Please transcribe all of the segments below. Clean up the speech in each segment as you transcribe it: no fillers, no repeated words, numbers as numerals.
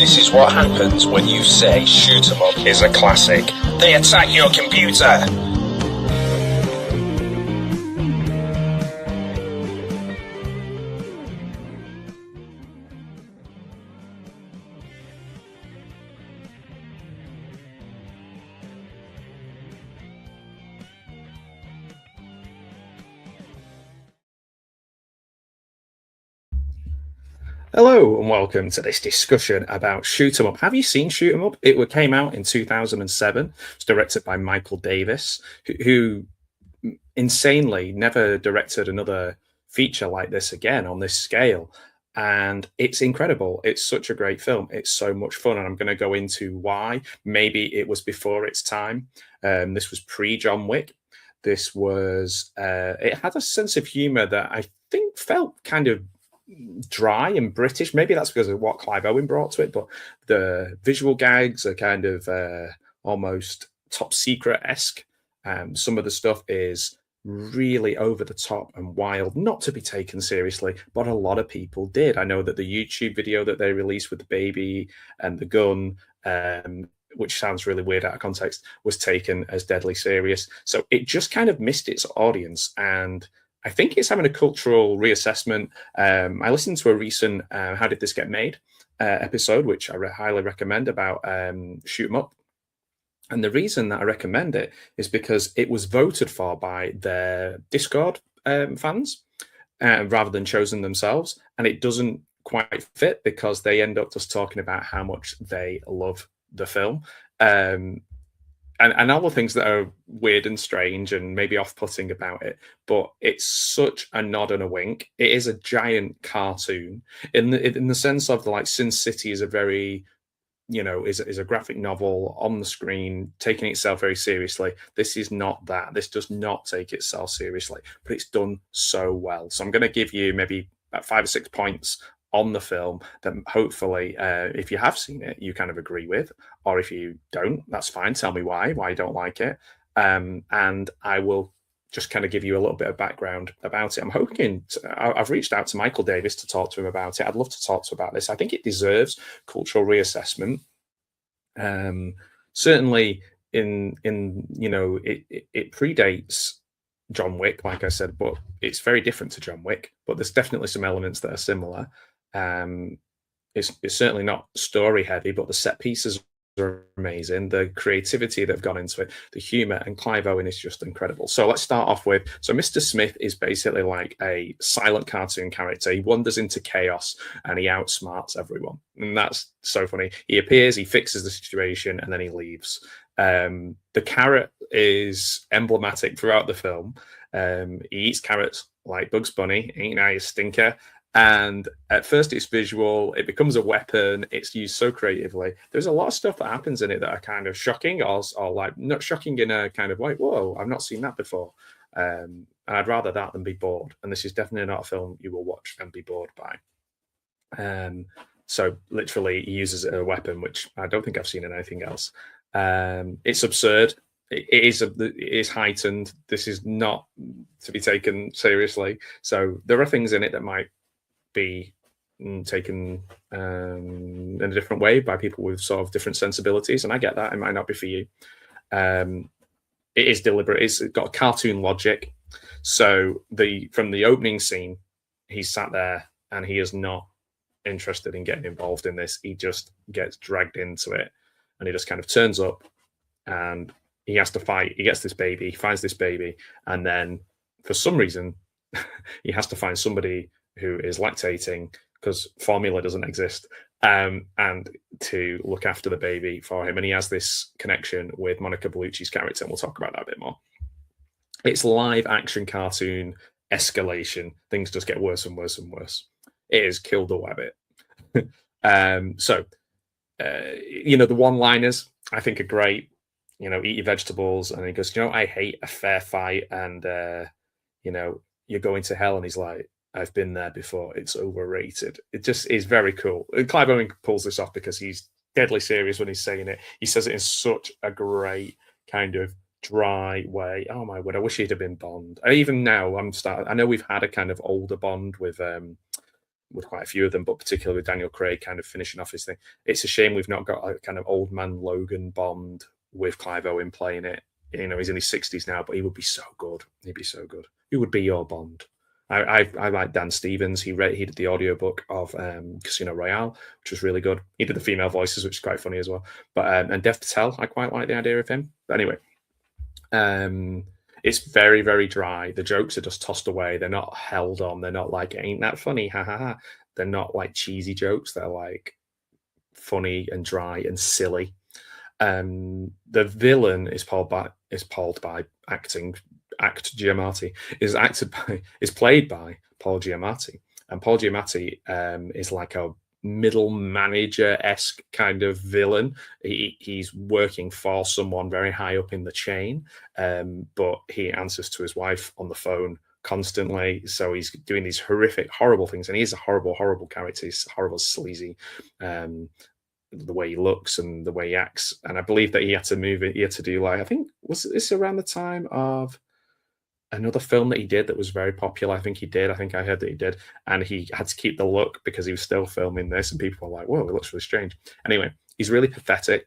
This is what happens when you say shoot 'em up is a classic. They attack your computer. Hello and welcome to this discussion about Shoot 'em Up. Have you seen Shoot 'em Up? It came out in 2007. It's directed by Michael Davis, who insanely never directed another feature like this again on this scale. And it's incredible. It's such a great film. It's so much fun. And I'm going to go into why. Maybe it was before its time. This was pre-John Wick. This was, it had a sense of humor that I think felt kind of dry and British. Maybe that's because of what Clive Owen brought to it, but the visual gags are kind of almost top secret-esque. Some of the stuff is really over the top and wild, not to be taken seriously, but a lot of people did. I know that the YouTube video that they released with the baby and the gun, which sounds really weird out of context, was taken as deadly serious. So it just kind of missed its audience, and I think it's having a cultural reassessment. I listened to a recent How Did This Get Made episode, which I highly recommend, about Shoot 'em Up. And the reason that I recommend it is because it was voted for by their Discord fans rather than chosen themselves. And it doesn't quite fit because they end up just talking about how much they love the film. And all the things that are weird and strange and maybe off-putting about it, but it's such a nod and a wink. It is a giant cartoon in the sense of, like, Sin City is a very, is a graphic novel on the screen, taking itself very seriously. This is not that. This does not take itself seriously, but it's done so well. So I'm going to give you maybe about 5 or 6 points on the film that hopefully, if you have seen it, you kind of agree with, or if you don't, that's fine. Tell me why you don't like it. And I will just kind of give you a little bit of background about it. I'm hoping I've reached out to Michael Davis to talk to him about it. I'd love to talk to him about this. I think it deserves cultural reassessment. Certainly it predates John Wick, like I said, but it's very different to John Wick, but there's definitely some elements that are similar. It's certainly not story heavy, but the set pieces are amazing. The creativity that have gone into it, the humor, and Clive Owen is just incredible. So let's start off with, Mr. Smith is basically like a silent cartoon character. He wanders into chaos and he outsmarts everyone. And that's so funny. He appears, he fixes the situation, and then he leaves. The carrot is emblematic throughout the film. He eats carrots like Bugs Bunny, ain't I a stinker? And at first it's visual, it becomes a weapon, it's used so creatively. There's a lot of stuff that happens in it that are kind of shocking, or like not shocking in a kind of like, whoa, I've not seen that before. And I'd rather that than be bored. And this is definitely not a film you will watch and be bored by. So literally he uses it as a weapon, which I don't think I've seen in anything else. It's absurd. It is heightened. This is not to be taken seriously. So there are things in it that might be taken in a different way by people with sort of different sensibilities, and I get that. It might not be for you. It is deliberate. It's got cartoon logic. So from the opening scene, he's sat there and he is not interested in getting involved in this. He just gets dragged into it, and he just kind of turns up, and he has to fight. He gets this baby, he finds this baby, and then for some reason, he has to find somebody who is lactating because formula doesn't exist, and to look after the baby for him. And he has this connection with Monica Bellucci's character, and we'll talk about that a bit more. It's live action cartoon escalation. Things just get worse and worse and worse. It is kill the rabbit. The one-liners I think are great. Eat your vegetables, and he goes, I hate a fair fight, and you're going to hell. And he's like, I've been there before. It's overrated. It just is very cool. And Clive Owen pulls this off because he's deadly serious when he's saying it. He says it in such a great kind of dry way. Oh my word! I wish he'd have been Bond. Even now, I know we've had a kind of older Bond with with quite a few of them, but particularly with Daniel Craig kind of finishing off his thing. It's a shame we've not got a kind of old man Logan Bond with Clive Owen playing it. You know, he's in his 60s now, but he would be so good. He'd be so good. Who would be your Bond? I like Dan Stevens. He did the audiobook of Casino Royale, which was really good. He did the female voices, which is quite funny as well. But and Dev Patel, I quite like the idea of him. But anyway, it's very, very dry. The jokes are just tossed away. They're not held on. They're not like, ain't that funny? Ha ha ha. They're not like cheesy jokes. They're like funny and dry and silly. The villain is played by Paul Giamatti, and Paul Giamatti is like a middle manager-esque kind of villain. He's working for someone very high up in the chain, but he answers to his wife on the phone constantly, so he's doing these horrific, horrible things, and he's a horrible character. He's horrible, sleazy, the way he looks and the way he acts. And I believe that he had to move it. He had to do, like, I think, was this around the time of another film that he did that was very popular? I think I heard that he did, and he had to keep the look because he was still filming this, and people were like, whoa, it looks really strange. Anyway, he's really pathetic,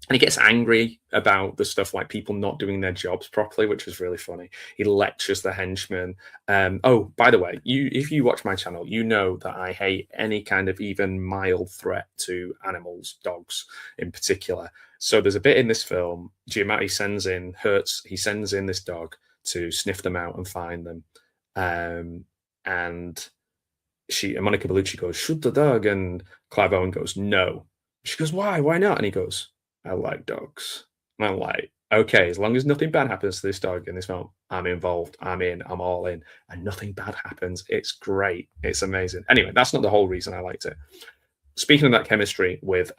and he gets angry about the stuff like people not doing their jobs properly, which is really funny. He lectures the henchmen. Oh, by the way, if you watch my channel, you know that I hate any kind of even mild threat to animals, dogs in particular. So there's a bit in this film, Giamatti sends in this dog to sniff them out and find them. And Monica Bellucci goes, shoot the dog. And Clive Owen goes, no. She goes, why? Why not? And he goes, I like dogs. And I'm like, okay, as long as nothing bad happens to this dog in this film, I'm involved. I'm in. I'm all in. And nothing bad happens. It's great. It's amazing. Anyway, that's not the whole reason I liked it. Speaking of that chemistry with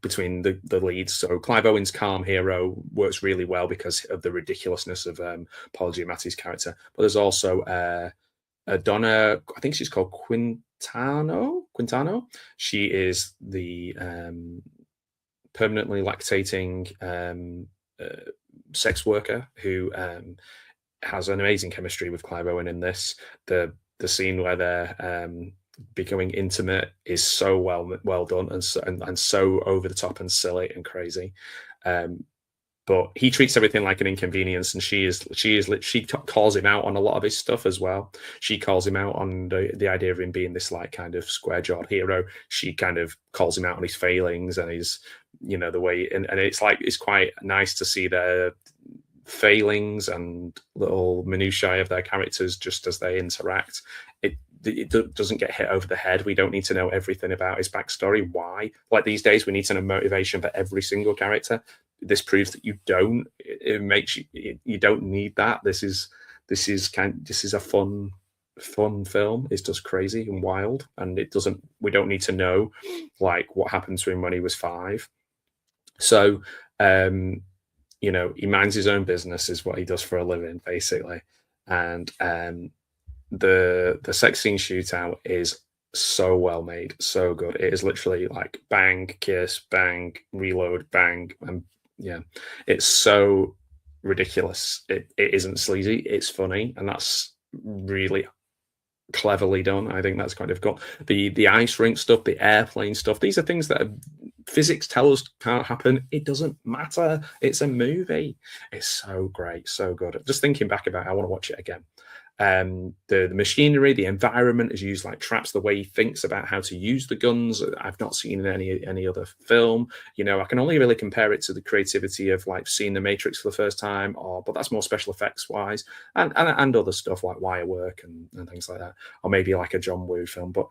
between the leads, so Clive Owen's calm hero works really well because of the ridiculousness of Paul Giamatti's character. But there's also Donna, I think she's called Quintano. She is the permanently lactating sex worker who has an amazing chemistry with Clive Owen in this. The scene where they're becoming intimate is so well done and so over the top and silly and crazy. But he treats everything like an inconvenience, and she calls him out on a lot of his stuff as well. She calls him out on the idea of him being this like kind of square-jawed hero. She kind of calls him out on his failings and his, the way, and it's like, it's quite nice to see their failings and little minutiae of their characters just as they interact. It doesn't get hit over the head. We don't need to know everything about his backstory. Why? Like these days, we need to know motivation for every single character. This proves that you don't. It makes you don't need that. This is a fun film. It's just crazy and wild, and it doesn't. We don't need to know like what happened to him when he was 5. So, he minds his own business is what he does for a living, basically, and the sex scene shootout is so well made, so good. It is literally like bang, kiss, bang, reload, bang, and yeah, it's so ridiculous. It isn't sleazy, it's funny, and that's really cleverly done. I think that's quite difficult. The ice rink stuff, the airplane stuff, these are things that physics tell us can't happen. It doesn't matter. It's a movie. It's so great, so good. Just thinking back about it, I want to watch it again. The machinery, the environment is used like traps. The way he thinks about how to use the guns, I've not seen in any other film. I can only really compare it to the creativity of like seeing The Matrix for the first time, but that's more special effects wise, and other stuff like wire work and things like that, or maybe like a John Woo film. But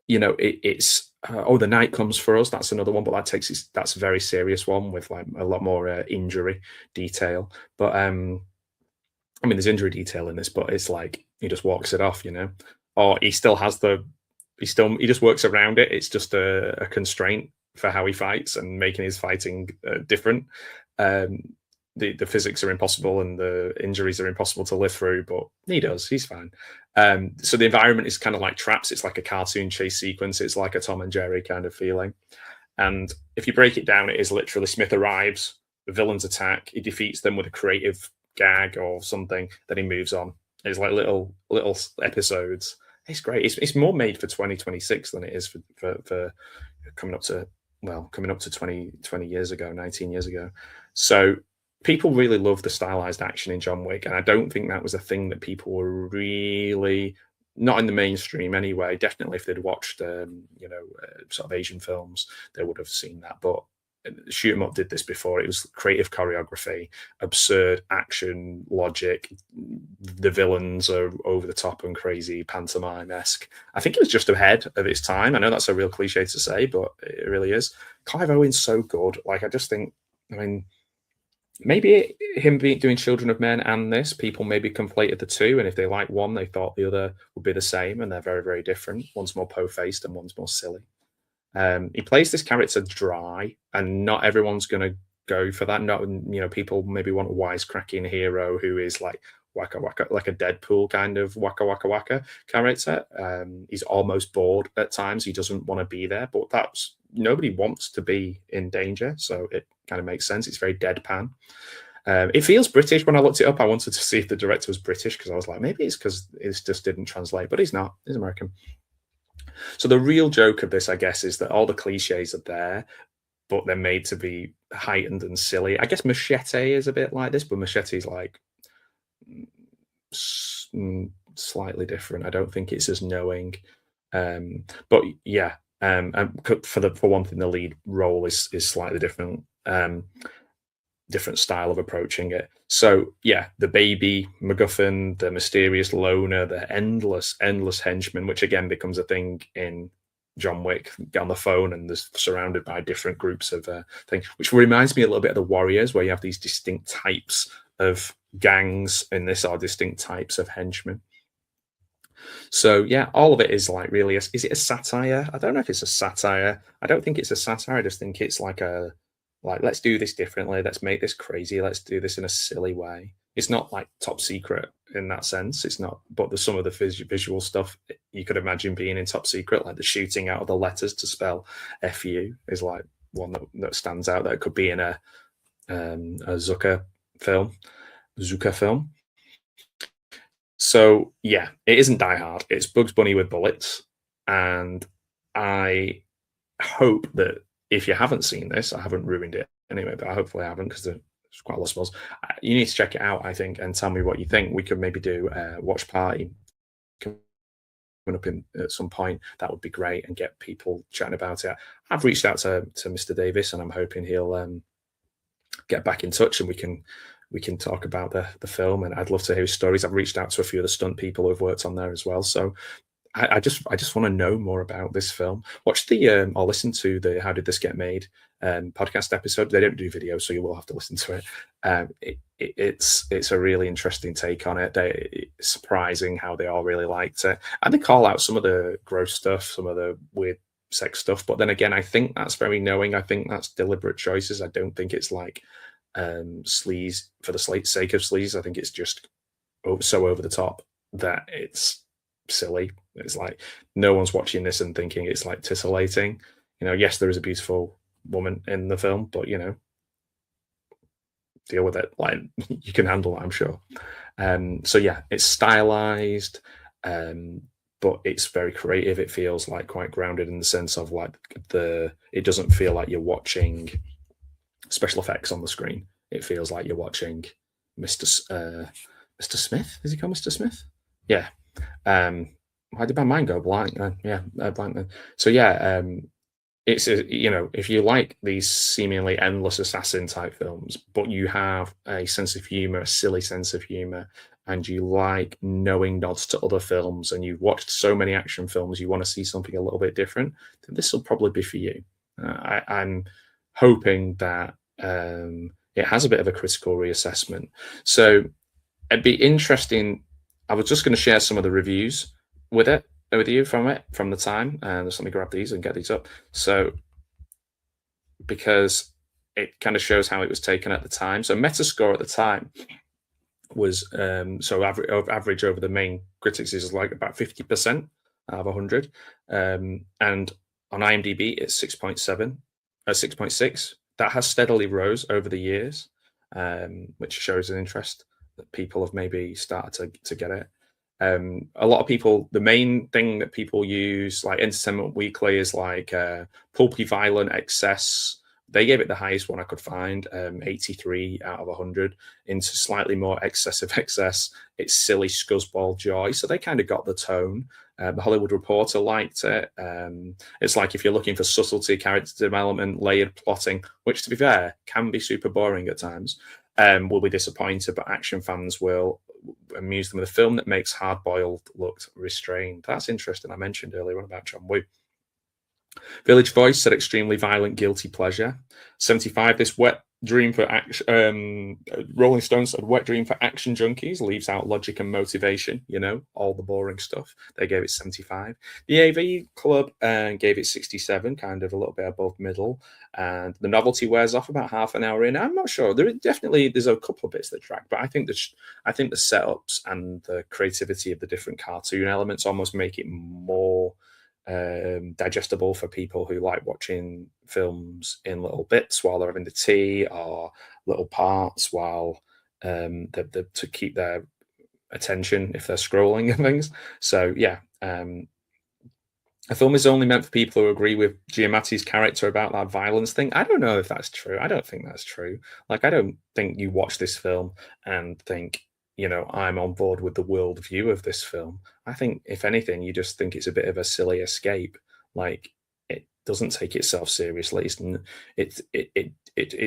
it's The Night Comes for Us. That's another one, but that's a very serious one with like a lot more injury detail. But there's injury detail in this, but it's like he just walks it off, or he still has he just works around it. It's just a constraint for how he fights and making his fighting different. The physics are impossible and the injuries are impossible to live through, but he's fine. So the environment is kind of like traps. It's like a cartoon chase sequence. It's like a Tom and Jerry kind of feeling. And if you break it down, it is literally Smith arrives, the villains attack, he defeats them with a creative gag or something, then he moves on. It's like little episodes. It's great. It's more made for 2026 than it is for coming up to coming up to 20 years ago, 19 years ago. So people really love the stylized action in John Wick, and I don't think that was a thing that people were really not in the mainstream anyway. Definitely, if they'd watched sort of Asian films, they would have seen that. But Shoot 'em Up did this before. It was creative choreography, absurd action, logic. The villains are over the top and crazy, pantomime-esque. I think it was just ahead of its time. I know that's a real cliche to say, but it really is. Clive Owen's so good. Like, I just think, I mean, maybe him doing Children of Men and this, people maybe conflated the two, and if they like one, they thought the other would be the same, and they're very, very different. One's more po-faced and one's more silly. He plays this character dry, and not everyone's going to go for that. Not, people maybe want a wisecracking hero who is like waka waka, like a Deadpool kind of waka waka waka character. He's almost bored at times. He doesn't want to be there, but that's nobody wants to be in danger, so it kind of makes sense. It's very deadpan. It feels British. When I looked it up, I wanted to see if the director was British, because I was like, maybe it's because it just didn't translate, but he's not. He's American. So the real joke of this, I guess, is that all the cliches are there, but they're made to be heightened and silly. I guess Machete is a bit like this, but Machete is like slightly different. I don't think it's as knowing. But yeah, for one thing, the lead role is slightly different. Different style of approaching it. So yeah, the baby MacGuffin, the mysterious loner, the endless henchman, which again becomes a thing in John Wick. Get on the phone and there's surrounded by different groups of things, which reminds me a little bit of the Warriors, where you have these distinct types of gangs, and this are distinct types of henchmen. So yeah, all of it is like really, is it a satire? I don't know if it's a satire. I don't think it's a satire. I just think it's like let's do this differently. Let's make this crazy. Let's do this in a silly way. It's not like Top Secret in that sense. It's not, but there's some of the visual stuff you could imagine being in Top Secret, like the shooting out of the letters to spell FU is like one that stands out. That could be in a Zucker film. So yeah, it isn't Die Hard. It's Bugs Bunny with bullets, and I hope that if you haven't seen this, I haven't ruined it anyway, but I hopefully I haven't, because there's quite a lot of spoilers. You need to check it out, I think, and tell me what you think. We could maybe do a watch party coming up at some point. That would be great, and get people chatting about it. I've reached out to Mr. Davis, and I'm hoping he'll get back in touch, and we can talk about the film. And I'd love to hear his stories. I've reached out to a few of the stunt people who've worked on there as well. So I just want to know more about this film. Watch or listen to the How Did This Get Made podcast episode. They don't do video, so you will have to listen to it. It's a really interesting take on it. It's surprising how they all really liked it, and they call out some of the gross stuff, some of the weird sex stuff. But then again, I think that's very knowing. I think that's deliberate choices. I don't think it's like sleaze for the sake of sleaze. I think it's just so over the top that it's silly. It's like no one's watching this and thinking it's like titillating. Yes, there is a beautiful woman in the film, but deal with it. Like, you can handle it, I'm sure. So yeah, it's stylized, but it's very creative. It feels like quite grounded in the sense of like it doesn't feel like you're watching special effects on the screen. It feels like you're watching Mr. Smith. Is he called Mr. Smith? Yeah. Why did my mind go blank? Blank then. So yeah, it's if you like these seemingly endless assassin type films, but you have a sense of humor, a silly sense of humor, and you like knowing nods to other films, and you've watched so many action films, you want to see something a little bit different, then this will probably be for you. I'm hoping that it has a bit of a critical reassessment. So it'd be interesting. I was just going to share some of the reviews with you from the time, and just let me grab these and get these up. So, because it kind of shows how it was taken at the time. So Metascore at the time was average over the main critics is like about 50% out of 100, and on IMDb it's 6.7, 6.6. That has steadily rose over the years, which shows an interest. people have maybe started to get it. A lot of people, the main thing that people use, like Entertainment Weekly, is like pulpy, violent excess. They gave it the highest one I could find, 83 out of 100, into slightly more excessive excess. It's silly scuzzball joy. So they kind of got the tone. The Hollywood Reporter liked it. It's like if you're looking for subtlety, character development, layered plotting, which to be fair can be super boring at times, will be disappointed, but action fans will amuse them with a film that makes hard-boiled look restrained. That's interesting. I mentioned earlier on about John Woo. Village Voice said extremely violent, guilty pleasure. 75, this wet dream for action. Rolling Stone said wet dream for action junkies, leaves out logic and motivation, all the boring stuff. They gave it 75. The AV Club gave it 67, kind of a little bit above middle. And the novelty wears off about half an hour in. I'm not sure. There's a couple of bits that drag, but I think the setups and the creativity of the different cartoon elements almost make it more digestible for people who like watching films in little bits while they're having the tea, or little parts while to keep their attention if they're scrolling and things. So yeah, a film is only meant for people who agree with Giamatti's character about that violence thing. I don't know if that's true. I don't think that's true. Like, I don't think you watch this film and think, I'm on board with the worldview of this film. I think, if anything, you just think it's a bit of a silly escape. Like, it doesn't take itself seriously. It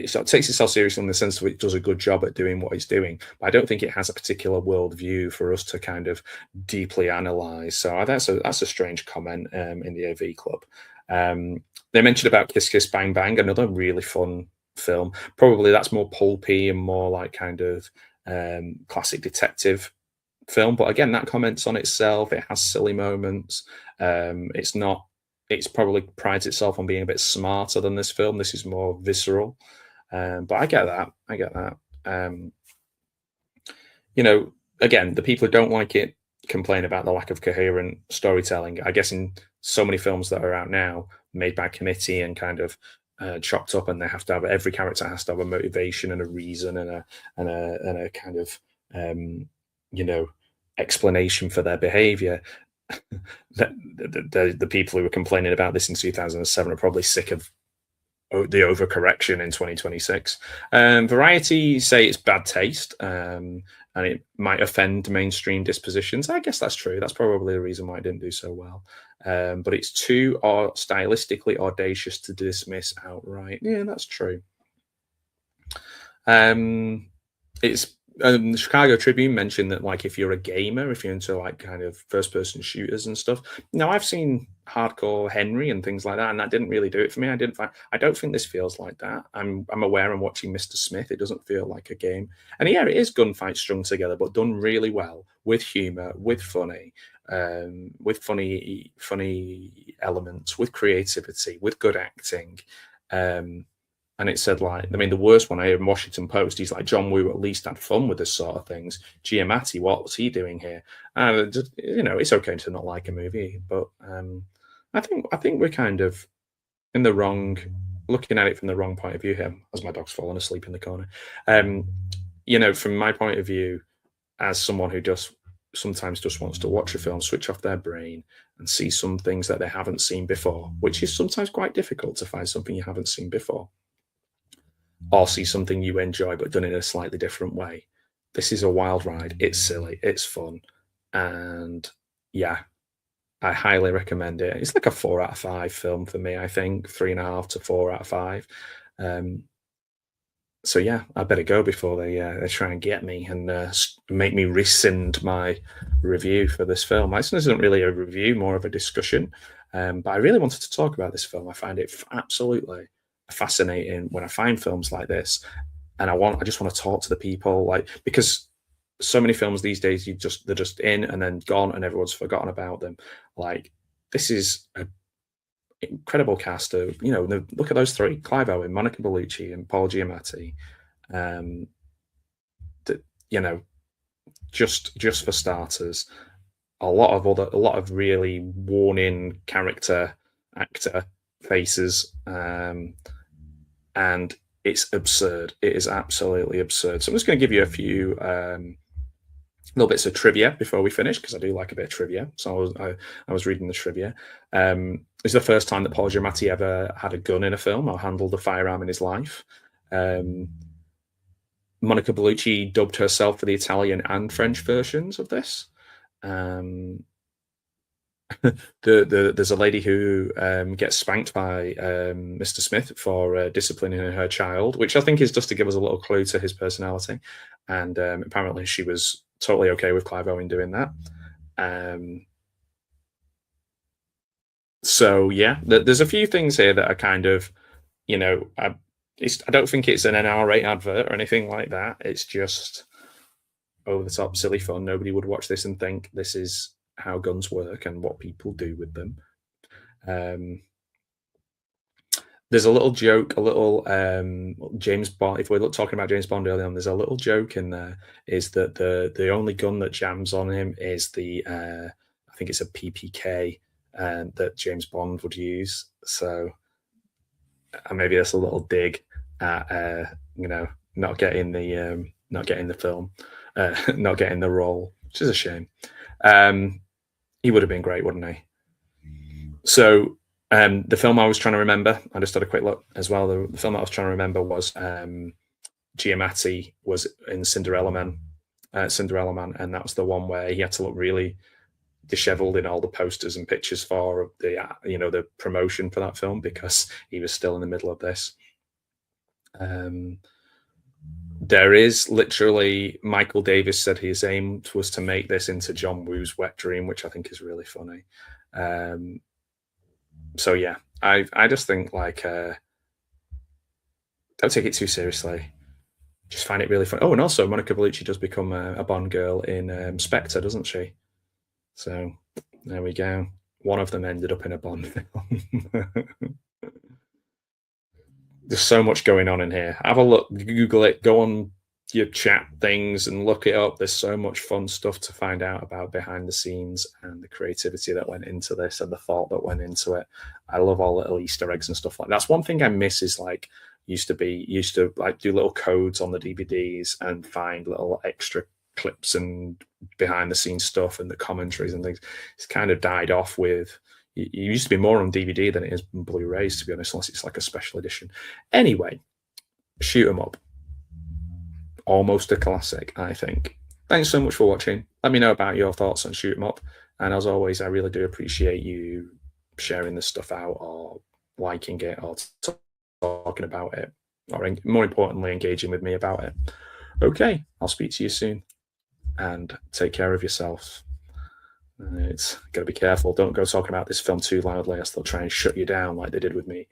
sort of takes itself seriously in the sense that it does a good job at doing what it's doing. But I don't think it has a particular worldview for us to kind of deeply analyze. So that's a strange comment in the AV Club. They mentioned about Kiss Kiss Bang Bang, another really fun film. Probably that's more pulpy and more like kind of classic detective film, but again, that comments on itself. It has silly moments. It's probably prides itself on being a bit smarter than this film. This is more visceral, but I get that. Again, the people who don't like it complain about the lack of coherent storytelling. I guess in so many films that are out now, made by committee and kind of chopped up, and they have to have, every character has to have a motivation and a reason and a kind of explanation for their behavior. The people who were complaining about this in 2007 are probably sick of the overcorrection in 2026. Variety say it's bad taste, and it might offend mainstream dispositions. I guess that's true. That's probably the reason why it didn't do so well. But it's too stylistically audacious to dismiss outright. Yeah, that's true. The Chicago Tribune mentioned that, like, if you're a gamer, if you're into like kind of first-person shooters and stuff. Now, I've seen Hardcore Henry and things like that, and that didn't really do it for me. I don't think this feels like that. I'm aware I'm watching Mr. Smith. It doesn't feel like a game. And yeah, it is gunfights strung together, but done really well, with humor, with funny elements, with creativity, with good acting. And it said, like, I mean, the worst one I hear in Washington Post, he's like, John Woo at least had fun with this sort of things. Giamatti, what's he doing here? It's okay to not like a movie, but I think we're kind of in the wrong, looking at it from the wrong point of view here, as my dog's fallen asleep in the corner. From my point of view, as someone who sometimes just wants to watch a film, switch off their brain and see some things that they haven't seen before, which is sometimes quite difficult to find something you haven't seen before, or see something you enjoy but done in a slightly different way. This is a wild ride. It's silly, it's fun, and yeah, I highly recommend it. It's like a 4 out of 5 film for me, I think. 3.5 to 4 out of 5. So yeah, I better go before they try and get me and make me rescind my review for this film. This isn't really a review, more of a discussion. But I really wanted to talk about this film. I find it absolutely fascinating when I find films like this, and I just want to talk to the people, like, because so many films these days they're just in and then gone and everyone's forgotten about them. Like, this is an incredible cast of, look at those three: Clive Owen, Monica Bellucci, and Paul Giamatti. Just for starters, a lot of really worn-in actor faces, and it's absurd. It is absolutely absurd. So I'm just going to give you a few little bits of trivia before we finish, because I do like a bit of trivia. So I was reading the trivia. It's the first time that Paul Giamatti ever had a gun in a film or handled a firearm in his life. Monica Bellucci dubbed herself for the Italian and French versions of this. There's a lady who gets spanked by Mr. Smith for disciplining her child, which I think is just to give us a little clue to his personality. And apparently she was totally okay with Clive Owen doing that. So yeah, there's a few things here that are kind of, you know, I don't think it's an NRA advert or anything like that. It's just over the top, silly fun. Nobody would watch this and think this is how guns work and what people do with them. There's a little joke, a little James Bond. If we're talking about James Bond early on, there's a little joke in there. Is that the only gun that jams on him is the I think it's a PPK that James Bond would use. So maybe that's a little dig at you know, not getting the film, not getting the role, which is a shame. He would have been great, wouldn't he? So the film I was trying to remember, I just had a quick look as well. The film I was trying to remember was Giamatti was in Cinderella Man, and that was the one where he had to look really disheveled in all the posters and pictures for the promotion for that film, because he was still in the middle of this. There is literally, Michael Davis said his aim was to make this into John Woo's Wet Dream, which I think is really funny. So yeah, I just think, like, don't take it too seriously. Just find it really fun. Oh, and also Monica Bellucci does become a Bond girl in Spectre, doesn't she? So there we go. One of them ended up in a Bond film. There's so much going on in here. Have a look, Google it, go on your chat things and look it up. There's so much fun stuff to find out about behind the scenes and the creativity that went into this and the thought that went into it. I love all little Easter eggs and stuff like that. That's one thing I miss, is like used to like do little codes on the DVDs and find little extra clips and behind the scenes stuff and the commentaries and things. It's kind of died off with. It used to be more on DVD than it is on Blu-rays, to be honest, unless it's like a special edition. Anyway, Shoot 'em Up. Almost a classic, I think. Thanks so much for watching. Let me know about your thoughts on Shoot 'em Up. And as always, I really do appreciate you sharing this stuff out, or liking it, or talking about it, or more importantly, engaging with me about it. Okay, I'll speak to you soon. And take care of yourself. It's got to be careful. Don't go talking about this film too loudly, else they'll try and shut you down like they did with me.